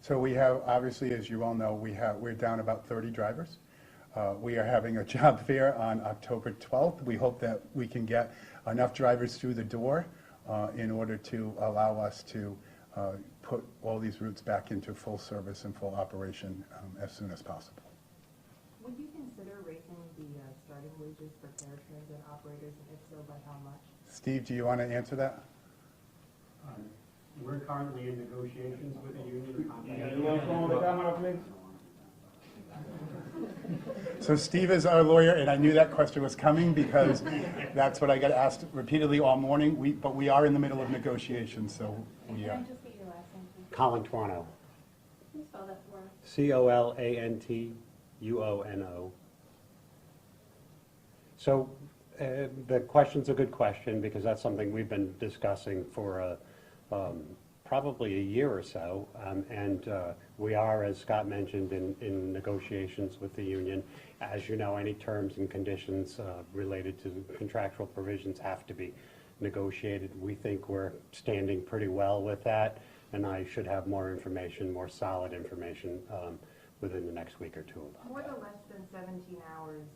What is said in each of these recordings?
So we have, obviously, as you all know, we're down about 30 drivers. We are having a job fair on October 12th. We hope that we can get enough drivers through the door in order to allow us to put all these routes back into full service and full operation as soon as possible. Would you consider raising the starting wages for paratransit operators, and if so, by how much? Steve, do you want to answer that? We're currently in negotiations with the union. So Steve is our lawyer, and I knew that question was coming because that's what I got asked repeatedly all morning. But we are in the middle of negotiations, so we. Can I just get your last name, please? Colantuono. Can you spell that for us? Colantuono. So the question's a good question because that's something we've been discussing for probably a year or so, and we are, as Scott mentioned, in negotiations with the union. As you know, any terms and conditions related to contractual provisions have to be negotiated. We think we're standing pretty well with that, and I should have more information, more solid information within the next week or two about For that. the less than 17 hours,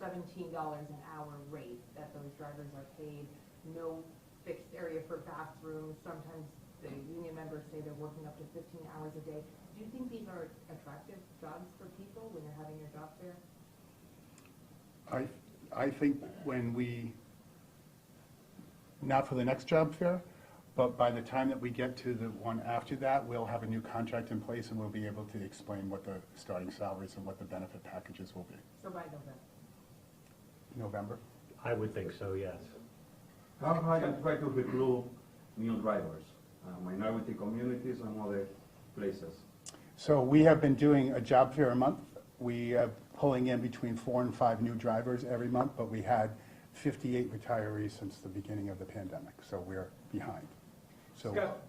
$17 an hour rate that those drivers are paid, no fixed area for bathrooms, sometimes the union members say they're working up to 15 hours a day. Do you think these are attractive jobs for people when you're having your job fair? I think when not for the next job fair, but by the time that we get to the one after that, we'll have a new contract in place and we'll be able to explain what the starting salaries and what the benefit packages will be. So by November? November? I would think so, yes. How high you try to recruit new drivers, minority communities and other places? So we have been doing a job fair a month. We are pulling in between 4 and 5 new drivers every month, but we had 58 retirees since the beginning of the pandemic, so we're behind. So, Scott,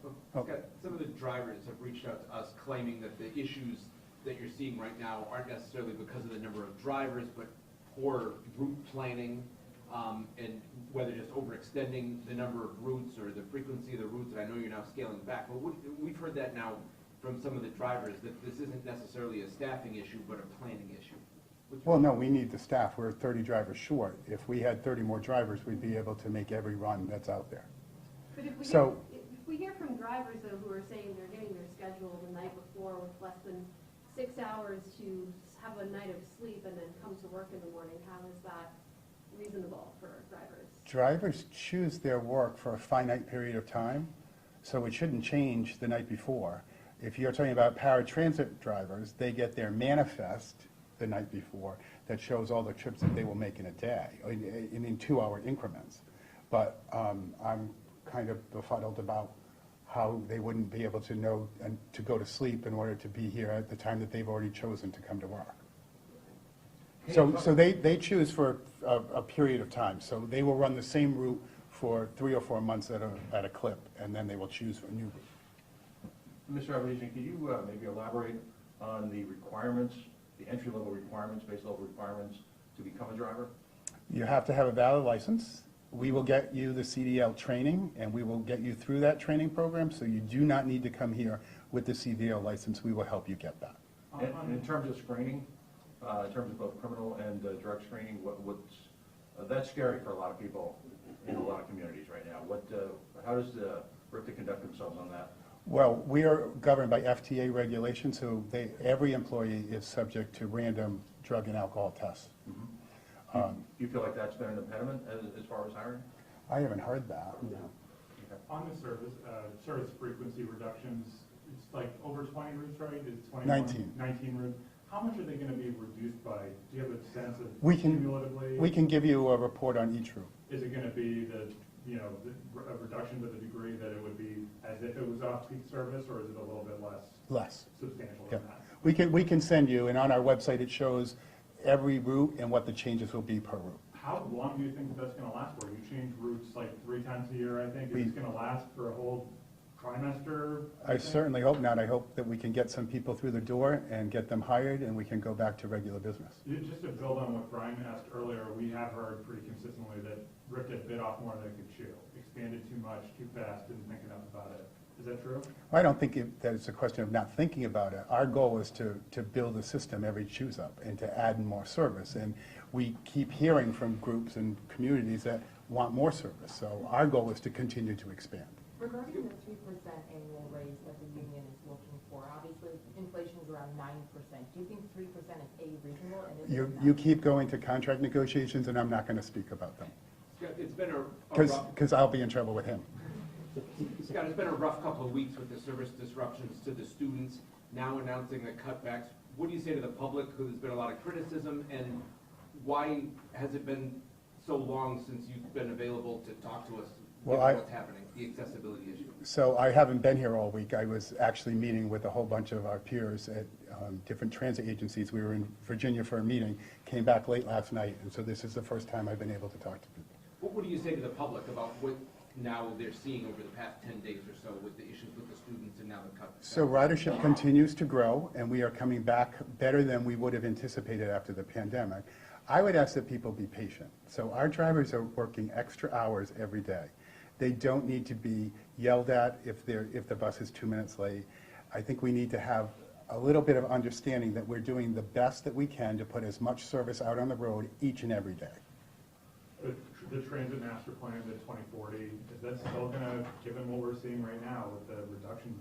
some of the drivers have reached out to us claiming that the issues that you're seeing right now aren't necessarily because of the number of drivers, but poor route planning, and whether just overextending the number of routes or the frequency of the routes. And I know you're now scaling back, but we've heard that now from some of the drivers that this isn't necessarily a staffing issue, but a planning issue. well, no, we need the staff. We're 30 drivers short. If we had 30 more drivers, we'd be able to make every run that's out there. But if we hear from drivers, though, who are saying they're getting their schedule the night before with less than 6 hours to have a night of sleep and then come to work in the morning, how is that reasonable for drivers? Drivers choose their work for a finite period of time, so it shouldn't change the night before. If you're talking about paratransit drivers, they get their manifest the night before that shows all the trips that they will make in a day, in 2-hour increments. But I'm kind of befuddled about how they wouldn't be able to know and to go to sleep in order to be here at the time that they've already chosen to come to work. So they choose for a period of time. So they will run the same route for 3 or 4 months at a clip, and then they will choose a new route. Mr. Avenesian, could you maybe elaborate on the requirements, the entry-level requirements, base-level requirements to become a driver? You have to have a valid license. We will get you the CDL training, and we will get you through that training program, so you do not need to come here with the CDL license. We will help you get that. And in terms of screening, in terms of both criminal and drug screening, that's scary for a lot of people in a lot of communities right now. How does the RIPTA conduct themselves on that? Well, we are governed by FTA regulations, so every employee is subject to random drug and alcohol tests. Mm-hmm. Do you feel like that's been an impediment as far as hiring? I haven't heard that. No. Okay. On the service frequency reductions, it's like over 20 routes, right? It's 19 routes. How much are they going to be reduced by? Do you have a sense of cumulatively? We can give you a report on each route. Is it going to be a reduction to the degree that it would be as if it was off-peak service, or is it a little bit less substantial than that? We can send you, and on our website it shows every route and what the changes will be per route. How long do you think that's going to last for? You change routes like 3 times a year, I think. Is this going to last for a whole trimester? I certainly hope not. I hope that we can get some people through the door and get them hired, and we can go back to regular business. Just to build on what Brian asked earlier, we have heard pretty consistently that RIPTA bit off more than it could chew. Expanded too much, too fast, didn't think enough about it. Is that true? I don't think that it's a question of not thinking about it. Our goal is to build a system every choose up and to add more service. And we keep hearing from groups and communities that want more service. So our goal is to continue to expand. Regarding the 3% annual raise that the union is looking for, obviously inflation is around 9%. Do you think 3% is reasonable? And is it You keep going to contract negotiations, and I'm not going to speak about them Scott, it's been a rough, because I'll be in trouble with him. Scott, it's been a rough couple of weeks with the service disruptions to the students, now announcing the cutbacks. What do you say to the public, who there's been a lot of criticism, and why has it been so long since you've been available to talk to us about what's happening, the accessibility issue? So I haven't been here all week. I was actually meeting with a whole bunch of our peers at different transit agencies. We were in Virginia for a meeting, came back late last night, and so this is the first time I've been able to talk to people. What do you say to the public about what now they're seeing over the past 10 days or so with the issues with the students and now the cuts? So ridership continues to grow, and we are coming back better than we would have anticipated after the pandemic. I would ask that people be patient. So our drivers are working extra hours every day. They don't need to be yelled at if the bus is 2 minutes late. I think we need to have a little bit of understanding that we're doing the best that we can to put as much service out on the road each and every day. The transit master plan to 2040, is that still going to, given what we're seeing right now with the reductions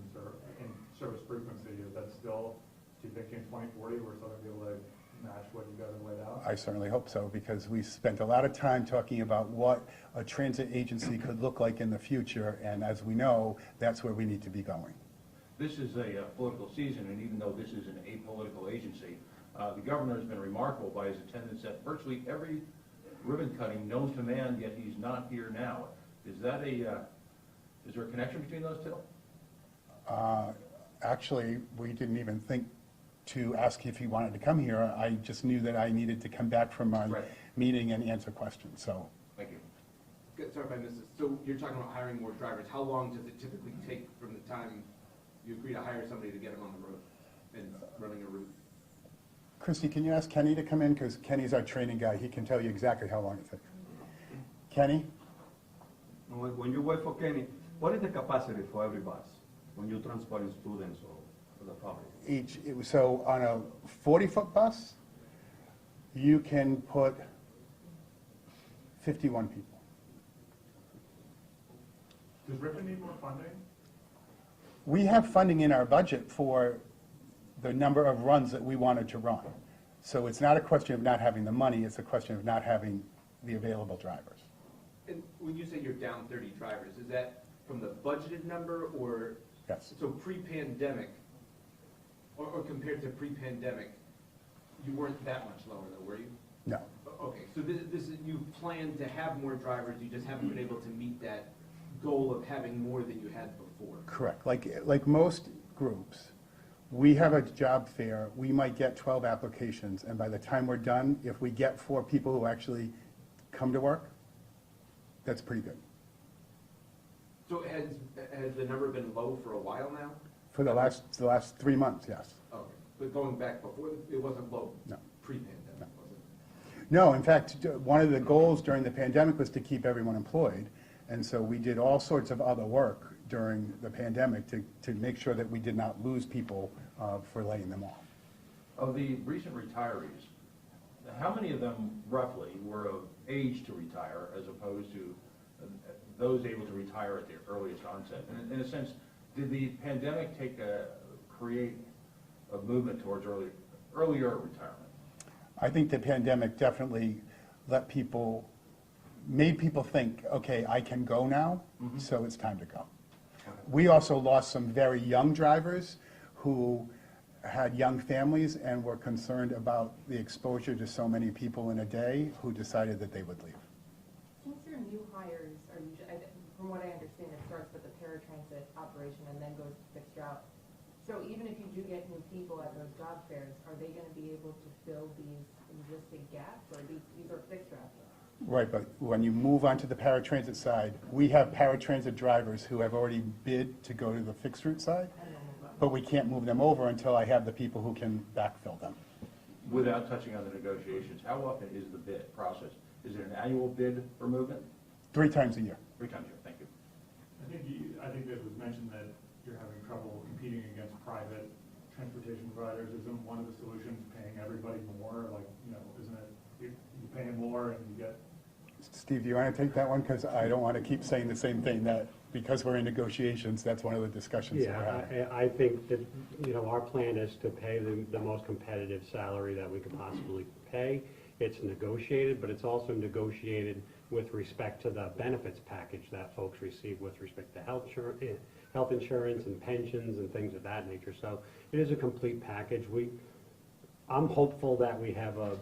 in service frequency, is that still, do you think in 2040 we're still going to be able to match what you guys have laid out? I certainly hope so, because we spent a lot of time talking about what a transit agency could look like in the future, and as we know, that's where we need to be going. This is a political season, and even though this is an apolitical agency, the governor has been remarkable by his attendance at virtually every ribbon cutting known to man, yet he's not here now. Is that is there a connection between those two? Actually, we didn't even think to ask if he wanted to come here. I just knew that I needed to come back from my meeting and answer questions, so. Thank you. Good, sorry if I missed this. So you're talking about hiring more drivers. How long does it typically take from the time you agree to hire somebody to get them on the road and running a route? Christy, can you ask Kenny to come in? Because Kenny's our training guy. He can tell you exactly how long it takes. Kenny? When you wait for Kenny, what is the capacity for every bus when you're transporting students or the public? So on a 40-foot bus, you can put 51 people. Does RIPTA need more funding? We have funding in our budget for the number of runs that we wanted to run. So it's not a question of not having the money, it's a question of not having the available drivers. And when you say you're down 30 drivers, is that from the budgeted number or? Yes. So pre-pandemic, or compared to pre-pandemic, you weren't that much lower though, were you? No. Okay, so this is, you planned to have more drivers, you just haven't been able to meet that goal of having more than you had before. Correct. Like most groups, we have a job fair, we might get 12 applications, and by the time we're done, if we get 4 people who actually come to work, that's pretty good. So has the number been low for a while now? For the last 3 months, yes. Okay, but going back before, it wasn't low? No. Pre-pandemic, was it? No, in fact, one of the goals during the pandemic was to keep everyone employed, and so we did all sorts of other work during the pandemic to make sure that we did not lose people for laying them off. Of the recent retirees, how many of them roughly were of age to retire as opposed to those able to retire at the earliest onset? And in a sense, did the pandemic create a movement towards earlier retirement? I think the pandemic definitely made people think, okay, I can go now, so it's time to go. We also lost some very young drivers who had young families and were concerned about the exposure to so many people in a day who decided that they would leave. Since your new hires are usually, from what I understand, it starts with the paratransit operation and then goes to fixed route. So even if you do get new people at those job fairs, are they going to be able to fill these existing gaps, or these are fixed routes? Right, but when you move on to the paratransit side, we have paratransit drivers who have already bid to go to the fixed route side, but we can't move them over until I have the people who can backfill them. Without touching on the negotiations, how often is the bid process? Is it an annual bid for movement? 3 times a year. 3 times a year, thank you. I think it was mentioned that competing against private transportation providers? Isn't one of the solutions paying everybody more? Like, isn't it, you pay them more and you get. Steve, do you want to take that one? Because I don't want to keep saying the same thing, that because we're in negotiations, that's one of the discussions that we're having. Yeah, I think that, our plan is to pay the most competitive salary that we could possibly pay. It's negotiated, but it's also negotiated with respect to the benefits package that folks receive with respect to health insurance and pensions and things of that nature. So it is a complete package. I'm hopeful that we have a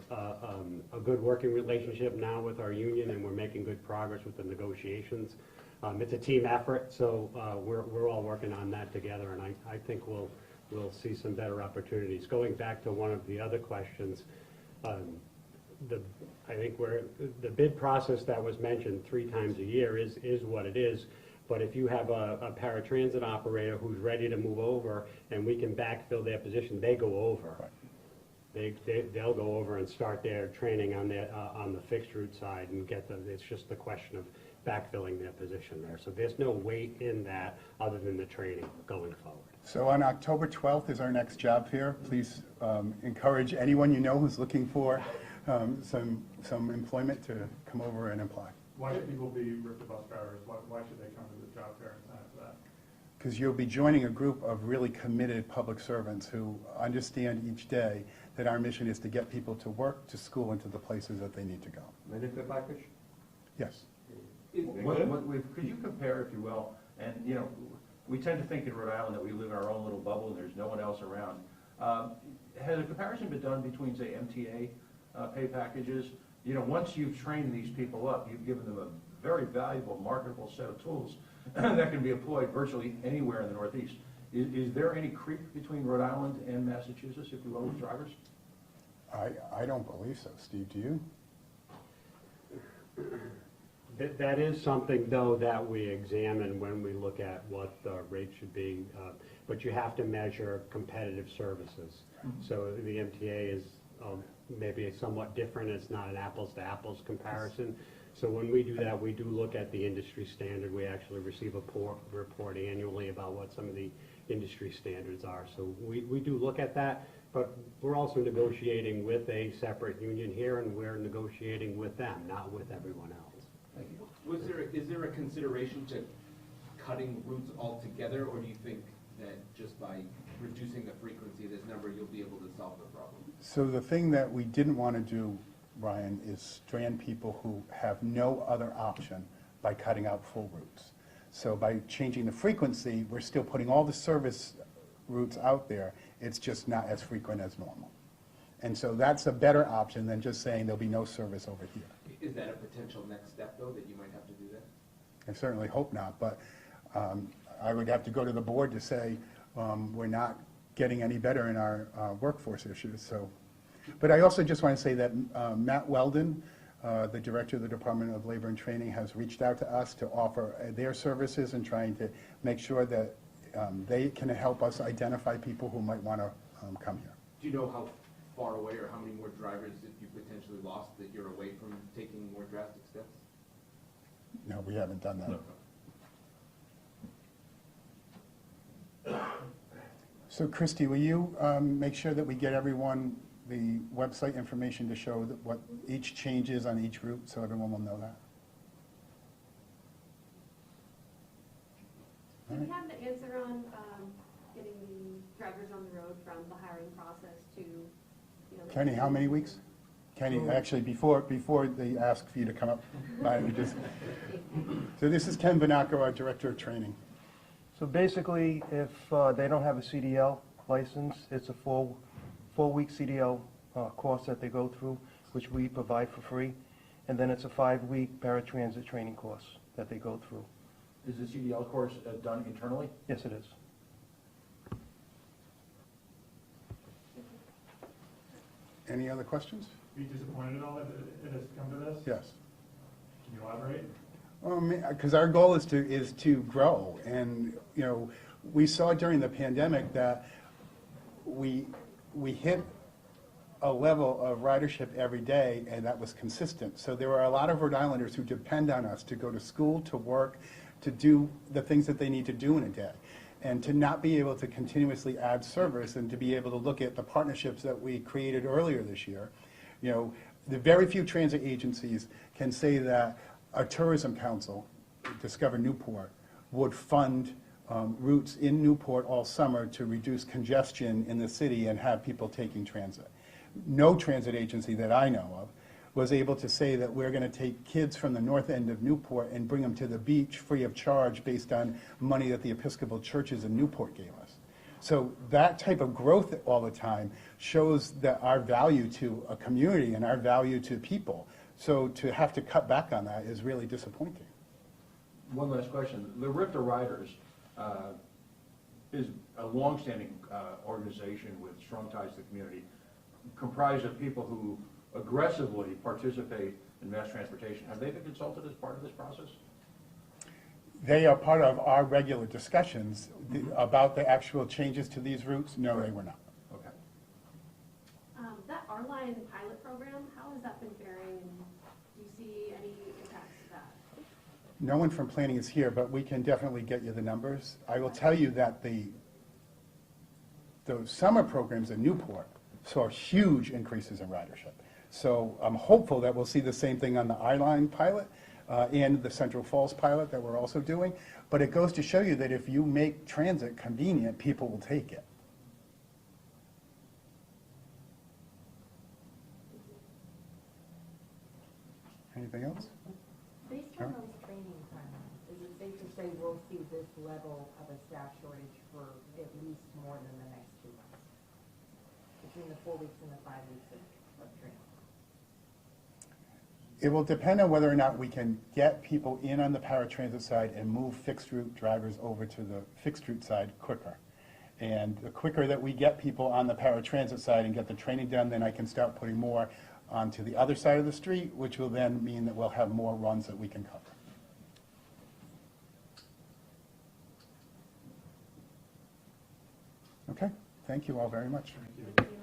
good working relationship now with our union, and we're making good progress with the negotiations. It's a team effort, so we're all working on that together, and I think we'll see some better opportunities. Going back to one of the other questions, I think the bid process that was mentioned 3 times a year is what it is. But if you have a paratransit operator who's ready to move over and we can backfill their position, they go over. Right. They'll go over and start their training on the fixed route side and it's just the question of backfilling their position there. So there's no weight in that other than the training going forward. So on October 12th is our next job fair. Please encourage anyone you know who's looking for some employment to come over and apply. Why should people be RIPTA bus drivers? Why should they come to the job fair and sign up for that? Because you'll be joining a group of really committed public servants who understand each day that our mission is to get people to work, to school, and to the places that they need to go. Benefit package? Yes. Could you compare, if you will, and we tend to think in Rhode Island that we live in our own little bubble and there's no one else around. Has a comparison been done between, say, MTA pay packages? Once you've trained these people up, you've given them a very valuable, marketable set of tools that can be employed virtually anywhere in the Northeast. Is there any creep between Rhode Island and Massachusetts, if you will, with drivers? I don't believe so. Steve, do you? That is something, though, that we examine when we look at what the rate should be. But you have to measure competitive services. So the MTA is maybe somewhat different. It's not an apples-to-apples comparison. So when we do that, we do look at the industry standard. We actually receive a report annually about what some of the industry standards are. So we do look at that, but we're also negotiating with a separate union here, and we're negotiating with them, not with everyone else. Is there a consideration to cutting routes altogether, or do you think that just by reducing the frequency of this number, you'll be able to solve the problem? So the thing that we didn't want to do, Ryan, is strand people who have no other option by cutting out full routes. So by changing the frequency, we're still putting all the service routes out there. It's just not as frequent as normal. And so that's a better option than just saying there'll be no service over here. Is that a potential next step, though, that you might have to do that? I certainly hope not, but I would have to go to the board to say we're not getting any better in our workforce issues. So, but I also just want to say that Matt Weldon, the director of the Department of Labor and Training, has reached out to us to offer their services and trying to make sure that they can help us identify people who might want to come here. Do you know how far away or how many more drivers that you potentially lost that you're away from taking more drastic steps? No, we haven't done that. No. So Christy, will you make sure that we get everyone the website information to show that what each change is on each route, so everyone will know that? Do we have the answer on getting the drivers on the road from the hiring process to, Kenny, how many weeks? Kenny, actually, before they ask for you to come up, so this is Ken Vanaco, our Director of Training. So basically, if they don't have a CDL license, it's a four-week CDL course that they go through, which we provide for free, and then it's a 5-week paratransit training course that they go through. Is the CDL course done internally? Yes, it is. Any other questions? Are you disappointed at all that it has come to this? Yes. Can you elaborate? Because our goal is to grow, and we saw during the pandemic that we hit a level of ridership every day, and that was consistent. So there are a lot of Rhode Islanders who depend on us to go to school, to work, to do the things that they need to do in a day. and to not be able to continuously add service and to be able to look at the partnerships that we created earlier this year. You know, the very few transit agencies can say that a tourism council, Discover Newport, would fund routes in Newport all summer to reduce congestion in the city and have people taking transit. No transit agency that I know of was able to say that we're going to take kids from the north end of Newport and bring them to the beach free of charge based on money that the Episcopal churches in Newport gave us. So that type of growth all the time shows that our value to a community and our value to people. So to have to cut back on that is really disappointing. One last question. The RIPTA Riders is a longstanding organization with strong ties to the community, comprised of people who aggressively participate in mass transportation. Have they been consulted as part of this process? They are part of our regular discussions about the actual changes to these routes. No, they were not. Okay. That R-Line pilot program, how has that been faring, and do you see any impacts to that? No one from planning is here, but we can definitely get you the numbers. I will tell you that those summer programs in Newport saw huge increases in ridership. So I'm hopeful that we'll see the same thing on the I-Line pilot and the Central Falls pilot that we're also doing. But it goes to show you that if you make transit convenient, people will take it. Anything else? Based on those training timelines, is it safe to say we'll see this level of a staff shortage for at least more than the next 2 months? Between the 4 weeks and the 5 weeks of training? It will depend on whether or not we can get people in on the paratransit side and move fixed route drivers over to the fixed route side quicker. And the quicker that we get people on the paratransit side and get the training done, then I can start putting more onto the other side of the street, which will then mean that we'll have more runs that we can cover. Okay, thank you all very much. Thank you.